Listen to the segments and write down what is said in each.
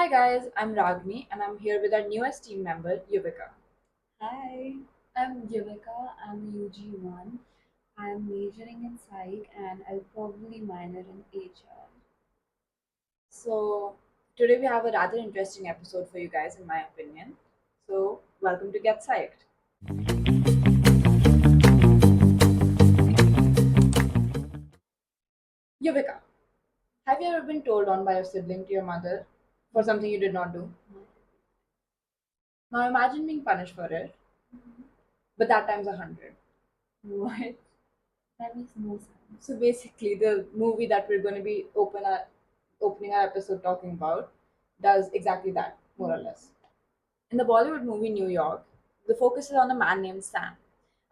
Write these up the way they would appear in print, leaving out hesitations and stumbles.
Hi guys, I'm Ragini and I'm here with our newest team member, Yuvika. Hi, I'm Yuvika. I'm UG1. I'm majoring in psych and I'll probably minor in HR. So, today we have a rather interesting episode for you guys, in my opinion. So, welcome to Get Psyched. Yuvika, have you ever been told on by your sibling to your mother for something you did not do? Now imagine being punished for it, but that times 100. What? That makes no sense. So basically, the movie that we're going to be opening our episode talking about does exactly that, more or less. In the Bollywood movie New York, the focus is on a man named Sam,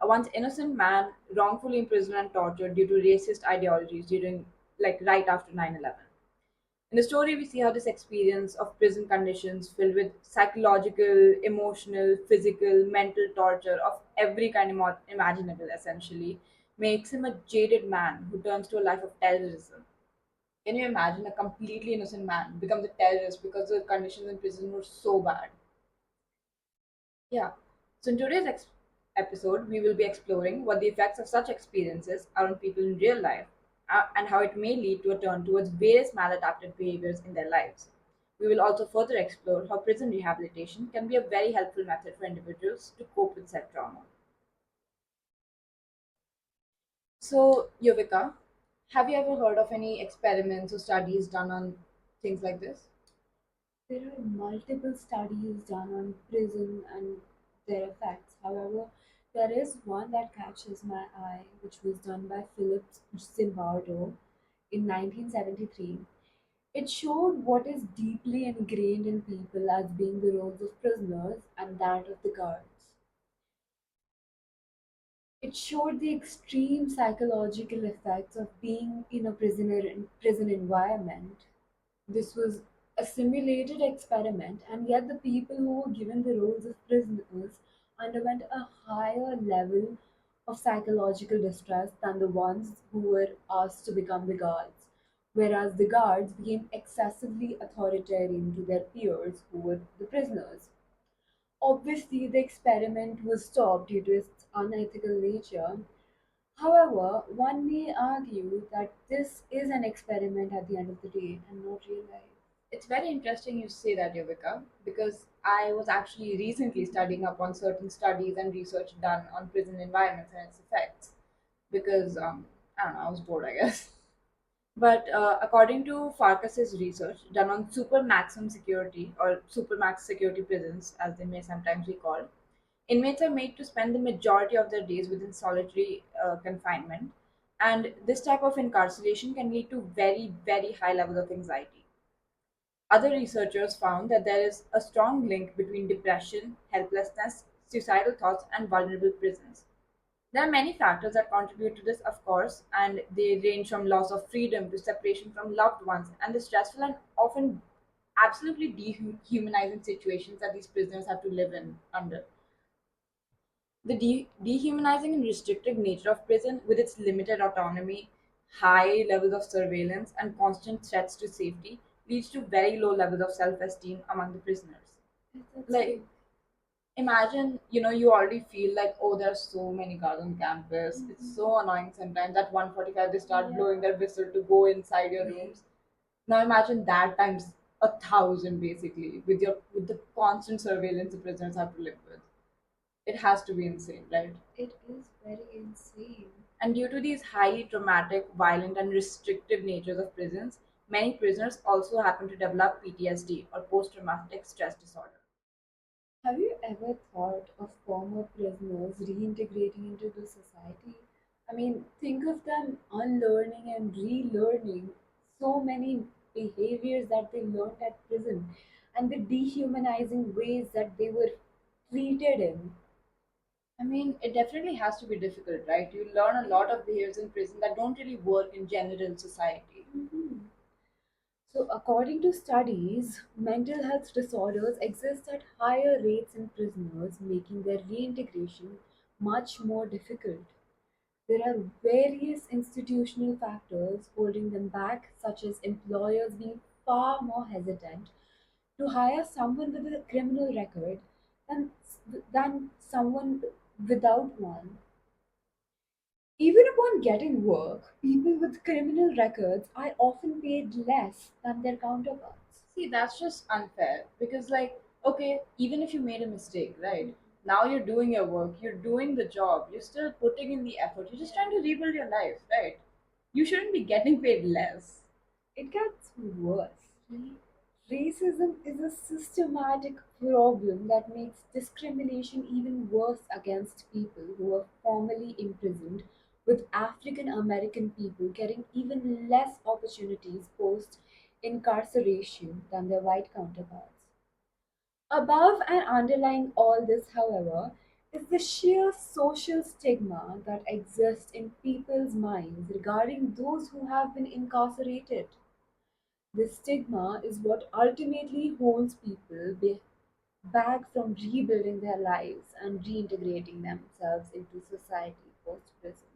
a once innocent man wrongfully imprisoned and tortured due to racist ideologies during, right after 9/11. In the story, we see how this experience of prison conditions filled with psychological, emotional, physical, mental torture of every kind imaginable, essentially, makes him a jaded man who turns to a life of terrorism. Can you imagine a completely innocent man becomes a terrorist because the conditions in prison were so bad? Yeah. So in today's episode, we will be exploring what the effects of such experiences are on people in real life and how it may lead to a turn towards various maladaptive behaviors in their lives. We will also further explore how prison rehabilitation can be a very helpful method for individuals to cope with said trauma. So, Yovika, have you ever heard of any experiments or studies done on things like this? There are multiple studies done on prison and their effects. However, there is one that catches my eye, which was done by Philip Zimbardo in 1973. It showed what is deeply ingrained in people as being the roles of prisoners and that of the guards. It showed the extreme psychological effects of being in a prison environment. This was a simulated experiment, and yet the people who were given the roles of prisoners underwent a higher level of psychological distress than the ones who were asked to become the guards, whereas the guards became excessively authoritarian to their peers who were the prisoners. Obviously, the experiment was stopped due to its unethical nature. However, one may argue that this is an experiment at the end of the day and not real life. It's very interesting you say that, Yovika, because I was actually recently studying up on certain studies and research done on prison environments and its effects. Because I don't know, I was bored, I guess. But according to Farkas's research done on super maximum security or supermax security prisons, as they may sometimes be called, inmates are made to spend the majority of their days within solitary confinement, and this type of incarceration can lead to very, very high levels of anxiety. Other researchers found that there is a strong link between depression, helplessness, suicidal thoughts, and vulnerable prisons. There are many factors that contribute to this, of course, and they range from loss of freedom to separation from loved ones and the stressful and often absolutely dehumanizing situations that these prisoners have to live in under. The dehumanizing and restrictive nature of prison, with its limited autonomy, high levels of surveillance, and constant threats to safety, leads to very low levels of self esteem among the prisoners. That's Like, true. imagine, you already feel like, oh, there's so many cars on campus. It's Mhm. so annoying sometimes. At 1:45, they start blowing Yeah. their whistle to go inside your rooms. Now imagine that times 1,000 basically, with the constant surveillance the prisoners have to live with. It has to be insane, right? It is very insane. And due to these highly traumatic, violent, and restrictive natures of prisons, many prisoners also happen to develop PTSD or post traumatic stress disorder. Have you ever thought of former prisoners reintegrating into the society? I mean, think of them unlearning and relearning so many behaviors that they learned at prison and the dehumanizing ways that they were treated in. I mean, it definitely has to be difficult, right? You learn a lot of behaviors in prison that don't really work in general society. Mhm. So, according to studies, mental health disorders exist at higher rates in prisoners, making their reintegration much more difficult. There are various institutional factors holding them back, such as employers being far more hesitant to hire someone with a criminal record than, than someone without one. Even upon getting work, people with criminal records are often paid less than their counterparts. See, that's just unfair because, like, okay, even if you made a mistake, right? Now you're doing your work, you're doing the job, you're still putting in the effort, you're just trying to rebuild your life, right? You shouldn't be getting paid less. It gets worse. Racism is a systematic problem that makes discrimination even worse against people who are formerly imprisoned, with African American people getting even less opportunities post incarceration than their white counterparts. Above and underlying all this, however, is the sheer social stigma that exists in people's minds regarding those who have been incarcerated. This stigma is what ultimately holds people back from rebuilding their lives and reintegrating themselves into society post prison.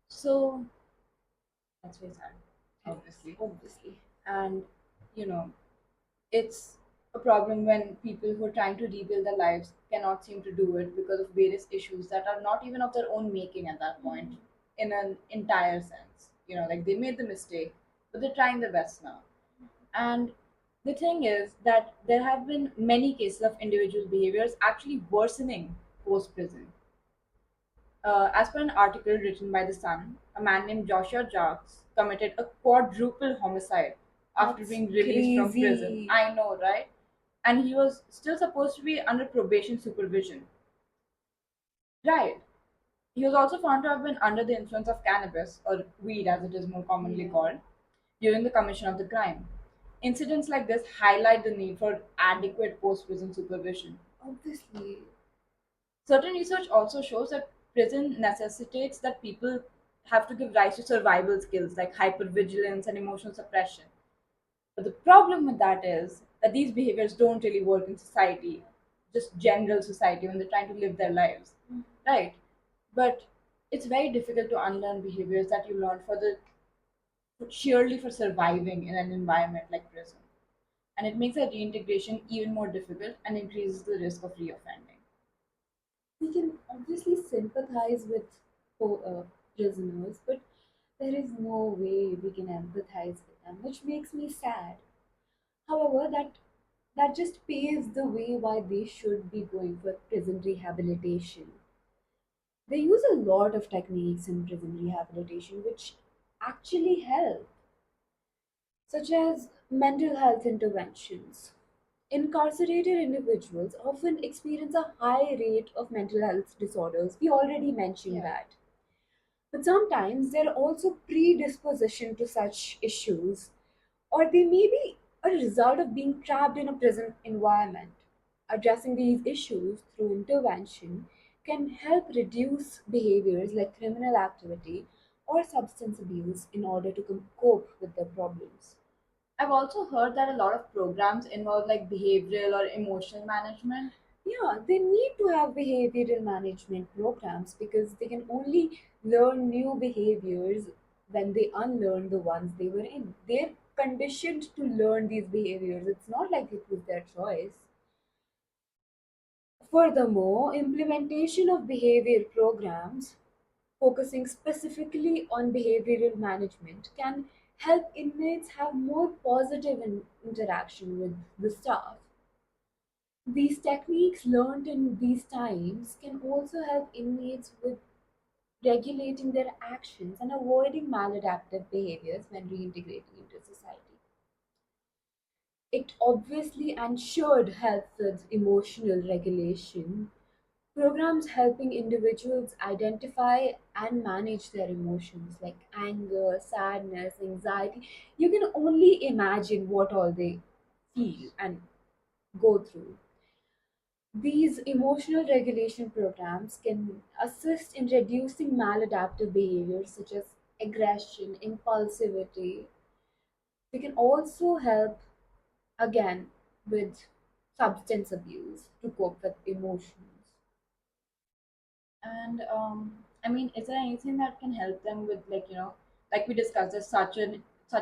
So that's very sad, Yes, obviously. obviously. And, you know, it's a problem when people who are trying to rebuild their lives cannot seem to do it because of various issues that are not even of their own making at that point, in an entire sense. Like they made the mistake, but they're trying their best now. And the thing is that there have been many cases of individual behaviors actually worsening post prison. As per an article written by The Sun, a man named Joshua Jacques committed a quadruple homicide after That's being released from prison. crazy. I know, right? And he was still supposed to be under probation supervision. Right. He was also found to have been under the influence of cannabis, or weed as it is more commonly Yeah, called, during the commission of the crime. Incidents like this highlight the need for adequate post prison supervision. obviously. Certain research also shows that prison necessitates that people have to give rise to survival skills like hypervigilance and emotional suppression. But the problem with that is that these behaviors don't really work in society, just general society when they're trying to live their lives, right? But it's very difficult to unlearn behaviors that you learned sheerly for surviving in an environment like prison, and it makes that reintegration even more difficult and increases the risk of reoffending. We can obviously sympathize with prisoners, but there is no way we can empathize with them, which makes me sad. However, that just paves the way why they should be going for prison rehabilitation. They use a lot of techniques in prison rehabilitation which actually help, such as mental health interventions. Incarcerated individuals often experience a high rate of mental health disorders. We already mentioned Yeah. that. But sometimes they're also predisposition to such issues, or they may be a result of being trapped in a prison environment. Addressing these issues through intervention can help reduce behaviors like criminal activity or substance abuse in order to cope with their problems. I've also heard that a lot of programs involve like behavioral or emotional management. Yeah, they need to have behavioral management programs because they can only learn new behaviors when they unlearn the ones they were in. They're conditioned to learn these behaviors. It's not like it was their choice. Furthermore, implementation of behavior programs focusing specifically on behavioral management can help inmates have more positive interaction with the staff. These techniques learned in these times can also help inmates with regulating their actions and avoiding maladaptive behaviors when reintegrating into society. It obviously and should help with emotional regulation. Programs helping individuals identify and manage their emotions like anger, sadness, anxiety. You can only imagine what all they feel and go through. These emotional regulation programs can assist in reducing maladaptive behaviors such as aggression, impulsivity. They can also help, again, with substance abuse to cope with emotions. And I mean, is there anything that can help them with, like we discussed, there's such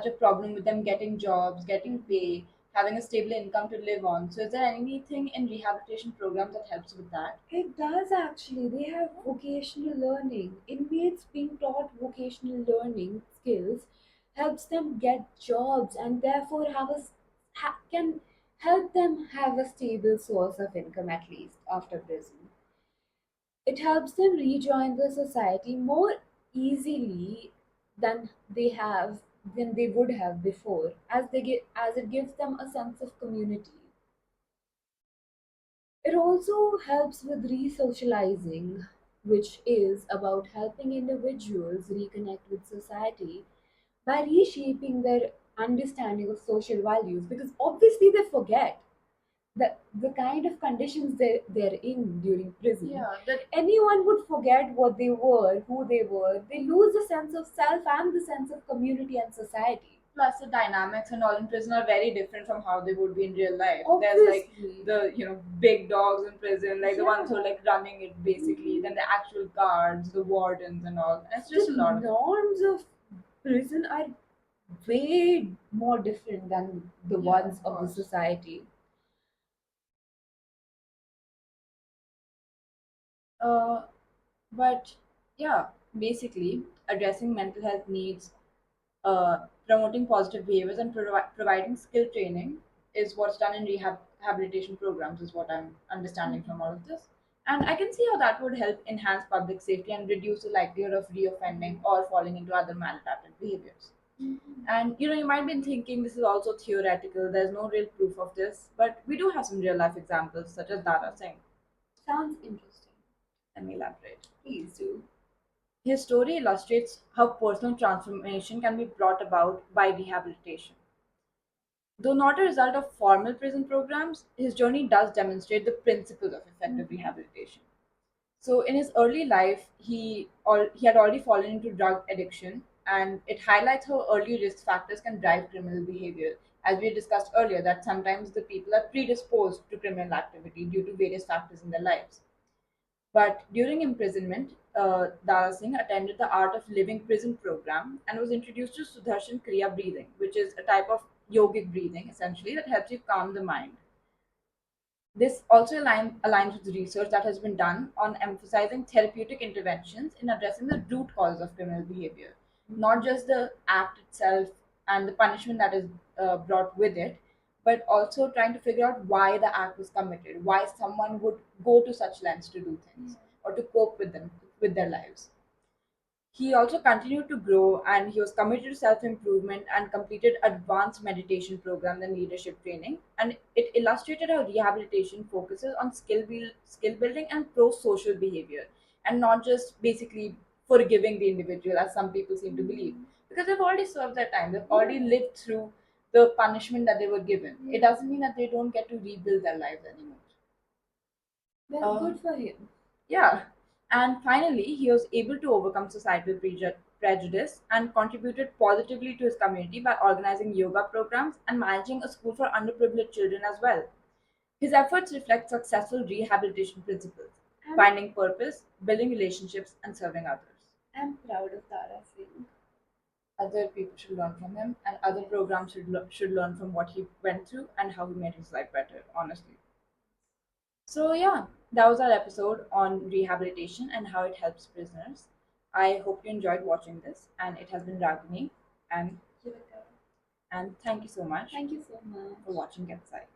a problem with them getting jobs, getting pay. having a stable income to live on. So, is there anything in rehabilitation programs that helps with that? It does actually. They have vocational learning. Inmates being taught vocational learning skills helps them get jobs and therefore can help them have a stable source of income at least after prison. It helps them rejoin the society more easily than than they would have before, as it gives them a sense of community. It also helps with re-socializing, which is about helping individuals reconnect with society by reshaping their understanding of social values, because obviously they forget the kind of conditions they're in during prison. Yeah, that Anyone would forget what they were, who they were. They lose the sense of self and the sense of community and society. plus the dynamics and all in prison are very different from how they would be in real life. There's like Obviously. the big dogs in prison, like the ones who are Yeah. like running it basically. Then the actual guards, the wardens, and all. And it's The just a lot of norms of prison are way more different than the yeah, ones of of the course. society. Uh, but yeah, basically addressing mental health needs, promoting positive behaviors, and providing skill training is what's done in rehabilitation programs, is what I'm understanding from all of this. And I can see how that would help enhance public safety and reduce the likelihood of reoffending or falling into other maladaptive behaviors. And you might be thinking this is also theoretical, there's no real proof of this, but we do have some real life examples, such as Dara Singh. Sounds interesting. Let me elaborate. Please do. His story illustrates how personal transformation can be brought about by rehabilitation. Though not a result of formal prison programs, his journey does demonstrate the principles of effective rehabilitation. So, in his early life, he had already fallen into drug addiction, and it highlights how early risk factors can drive criminal behavior. As we discussed earlier, that sometimes the people are predisposed to criminal activity due to various factors in their lives. But during imprisonment, Dara Singh attended the Art of Living prison program and was introduced to Sudarshan Kriya breathing, which is a type of yogic breathing essentially that helps you calm the mind. This also aligns with research that has been done on emphasizing therapeutic interventions in addressing the root cause of criminal behavior, not just the act itself and the punishment that is brought with it, but also trying to figure out why the act was committed, why someone would go to such lengths to do things or to cope with their lives. He also continued to grow, and he was committed to self improvement and completed advanced meditation programs and leadership training. And it illustrated how rehabilitation focuses on skill building and pro social behavior, and not just basically forgiving the individual, as some people seem to believe. Because they've already served their time, they've already lived through the punishment that they were given. It doesn't mean that they don't get to rebuild their lives anymore. Well, Um, good for him. yeah. And finally, he was able to overcome societal prejudice and contributed positively to his community by organizing yoga programs and managing a school for underprivileged children as well. His efforts reflect successful rehabilitation principles: I'm, finding purpose, building relationships, and serving others. I'm proud of Tara Singh. Other people should learn from him, and other programs should learn from what he went through and how he made his life better, honestly. So, yeah, that was our episode on rehabilitation and how it helps prisoners. I hope you enjoyed watching this, and it has been Ragini, and Yuvika. and thank you so much Thank you so for much. watching Get Psyched.